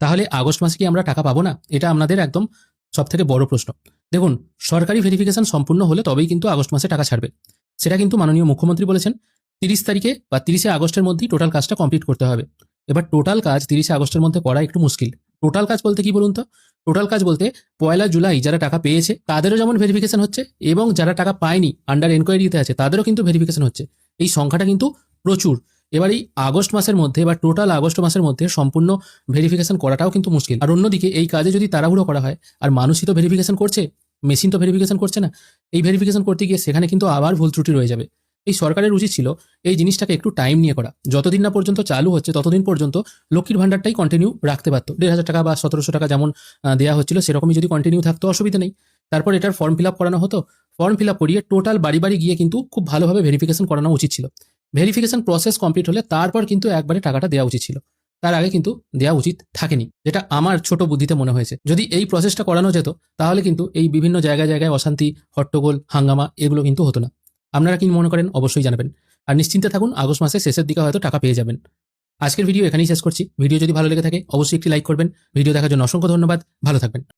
তাহলে আগস্ট মাসে কি আমরা টাকা পাবো না? এটা আপনাদের একদম সবথেকে বড় প্রশ্ন। দেখুন, সরকারি ভেরিফিকেশন সম্পূর্ণ হলে তবেই কিন্তু আগস্ট মাসে টাকা ছাড়বে। সেটা কিন্তু মাননীয় মুখ্যমন্ত্রী বলেছেন ৩০ তারিখে বা ৩০শে আগস্টের মধ্যেই টোটাল কাজটা কমপ্লিট করতে হবে। এবার টোটাল কাজ ৩০শে আগস্টের মধ্যে করা একটু মুশকিল। টোটাল কাজ বলতে কি বলুন তো? টোটাল কাজ বলতে ১লা জুলাই যারা টাকা পেয়েছে তাদেরও যেমন ভেরিফিকেশন হচ্ছে এবং যারা টাকা পায়নি আন্ডার এনকোয়ারিতে আছে তাদেরও কিন্তু ভেরিফিকেশন হচ্ছে। এই সংখ্যাটা কিন্তু প্রচুর। এবার এই আগস্ট মাসের মধ্যে বা টোটাল আগস্ট মাসের মধ্যে সম্পূর্ণ ভেরিফিকেশন করাটাও কিন্তু মুশকিল। আর অন্যদিকে এই কাজে যদি তাড়াহুড়ো করা হয়, আর মানুষই তো ভেরিফিকেশন করছে, মেশিন তো ভেরিফিকেশন করছে না। এই ভেরিফিকেশন করতে গিয়ে সেখানে কিন্তু আবার ভুল ত্রুটি রয়ে যাবে। এই সরকারের উচিত ছিল এই জিনিসটাকে একটু টাইম নিয়ে করা। যতদিন না পর্যন্ত চালু হচ্ছে ততদিন পর্যন্ত লক্ষ্মীর ভান্ডারটাই কন্টিনিউ রাখতে পারতো। ১,৫০০ টাকা বা ১৭০০ টাকা যেমন দেওয়া হচ্ছিল সেরকমই যদি কন্টিনিউ থাকতো অসুবিধা নেই। তারপর এটার ফর্ম ফিল আপ করানো হতো। ফর্ম ফিল আপ করিয়ে টোটাল বাড়ি বাড়ি গিয়ে কিন্তু খুব ভালোভাবে ভেরিফিকেশন করানো উচিত ছিল। ভেরিফিকেশন প্রসেস কমপ্লিট হলে তারপর কিন্তু একবারে টাকাটা দেওয়া উচিত ছিল। তার আগে কিন্তু দেওয়া উচিত থাকেনি, যেটা আমার ছোট বুদ্ধিতে মনে হয়েছে। যদি এই প্রসেসটা করানো যেত তাহলে কিন্তু এই বিভিন্ন জায়গায় জায়গায় অশান্তি, হট্টগোল, হাঙ্গামা এগুলো কিন্তু হতো না। আপনারা কি মনে করেন অবশ্যই জানাবেন। আর নিশ্চিন্তে থাকুন, আগস্ট মাসের শেষের দিকে হয়তো টাকা পেয়ে যাবেন। আজকের ভিডিও এখানেই শেষ করছি। ভিডিও যদি ভালো লেগে থাকে অবশ্যই একটি লাইক করবেন। ভিডিও দেখার জন্য অসংখ্য ধন্যবাদ। ভালো থাকবেন।